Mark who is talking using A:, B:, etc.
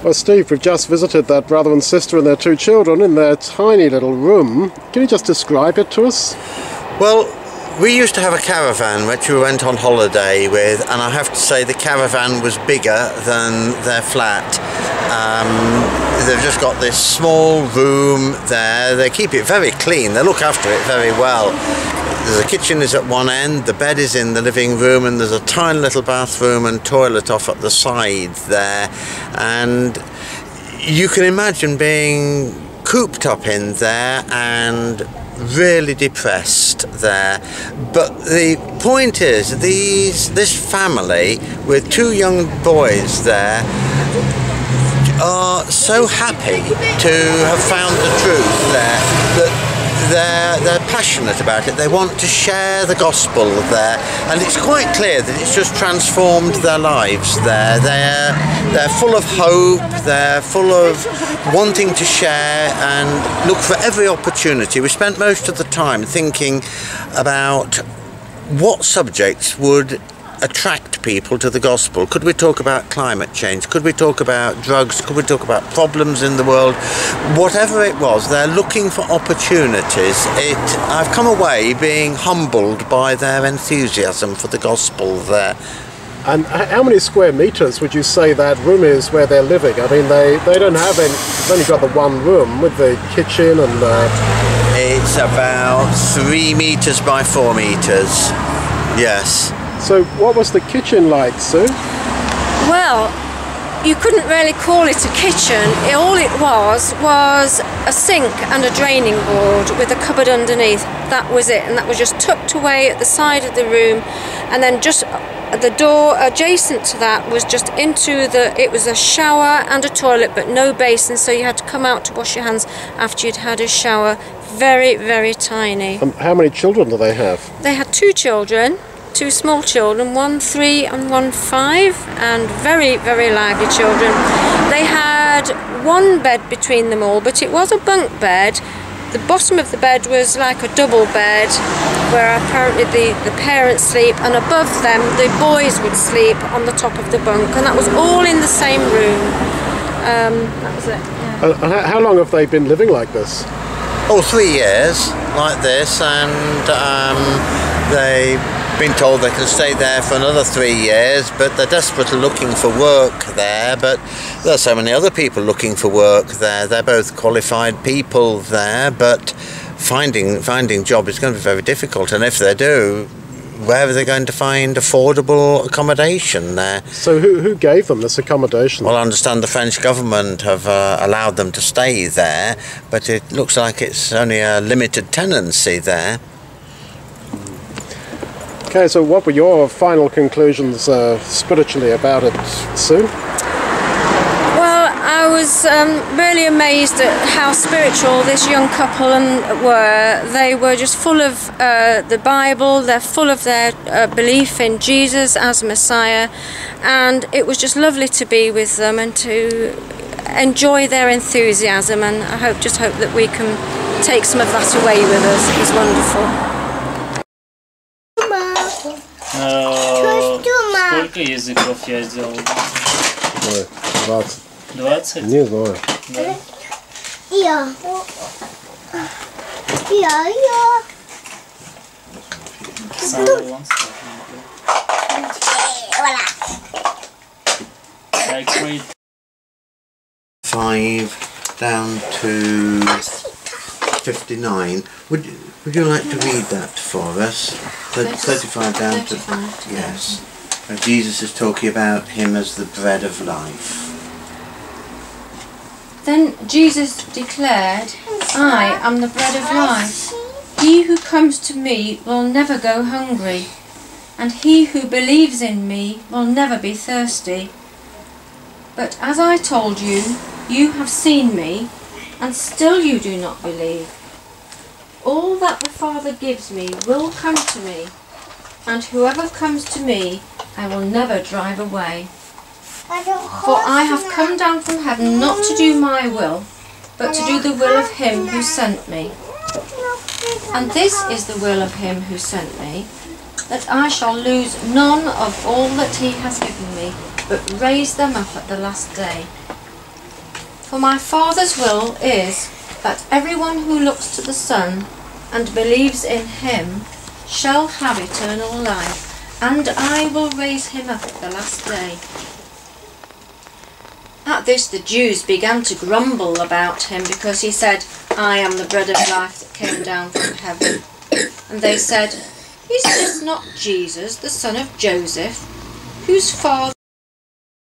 A: Well, Steve, we've just visited that brother and sister and their 2 children in their tiny little room. Can you just describe it to us?
B: Well, we used to have a caravan which we went on holiday with, and I have to say the caravan was bigger than their flat. They've just got this small room there. They keep it very clean. They look after it very well. There's a kitchen is at one end, the bed is in the living room, and there's a tiny little bathroom and toilet off at the side there. And you can imagine being cooped up in there and really depressed there. But the point is, this family with 2 young boys there are so happy to have found the truth there, that they're passionate about it. They want to share the gospel there, and it's quite clear that it's just transformed their lives there. They're full of hope, they're full of wanting to share and look for every opportunity. We spent most of the time thinking about what subjects would attract people to the gospel. Could we talk about climate change? Could we talk about drugs? Could we talk about problems in the world? Whatever it was, they're looking for opportunities. I've come away being humbled by their enthusiasm for the gospel there.
A: And how many square metres would you say that room is where they're living? I mean, they don't have any, they've only got the one room with the kitchen and...
B: It's about 3 metres by 4 metres, yes.
A: So what was the kitchen like, Sue?
C: Well, you couldn't really call it a kitchen. All it was a sink and a draining board with a cupboard underneath. That was it, and that was just tucked away at the side of the room. And then just the door adjacent to that was just it was a shower and a toilet, but no basin, so you had to come out to wash your hands after you'd had a shower. Very, very tiny.
A: How many children do they have?
C: They had 2 children. 2 small children, 1 3 and 1 5, and very, very lively children. They had 1 bed between them all, but it was a bunk bed. The bottom of the bed was like a double bed, where apparently the parents sleep, and above them the boys would sleep on the top of the bunk, and that was all in the same room. That was it. Yeah.
A: How long have they been living like this?
B: Oh, 3 years like this, and they've been told they can stay there for another 3 years, but they're desperately looking for work there. But there are so many other people looking for work there. They're both qualified people there, but finding job is going to be very difficult, and if they do, where are they going to find affordable accommodation there?
A: So who gave them this accommodation?
B: Well, I understand the French government have allowed them to stay there, but it looks like it's only a limited tenancy there.
A: Okay, so what were your final conclusions spiritually about it, Sue?
C: Well, I was really amazed at how spiritual this young couple were. They were just full of the Bible, they're full of their belief in Jesus as Messiah, and it was just lovely to be with them and to enjoy their enthusiasm, and I just hope that we can take some of that away with us. It was wonderful.
D: Сколько языков я сделал?
A: 20.
D: 20?
A: Не знаю.
D: Да?
E: Я.
D: Самый вон Like read
B: 5 down to 59. Would you like to read that for us? 35 down to... Yes. Jesus is talking about him as the bread of life.
C: Then Jesus declared, I am the bread of life. He who comes to me will never go hungry, and he who believes in me will never be thirsty. But as I told you, you have seen me, and still you do not believe. All that the Father gives me will come to me, and whoever comes to me I will never drive away. For I have come down from heaven not to do my will, but to do the will of him who sent me. And this is the will of him who sent me, that I shall lose none of all that he has given me, but raise them up at the last day. For my Father's will is that everyone who looks to the Son and believes in him shall have eternal life, and I will raise him up at the last day." At this the Jews began to grumble about him, because he said, "I am the bread of life that came down from heaven." And they said, "Is this not Jesus, the son of Joseph, whose father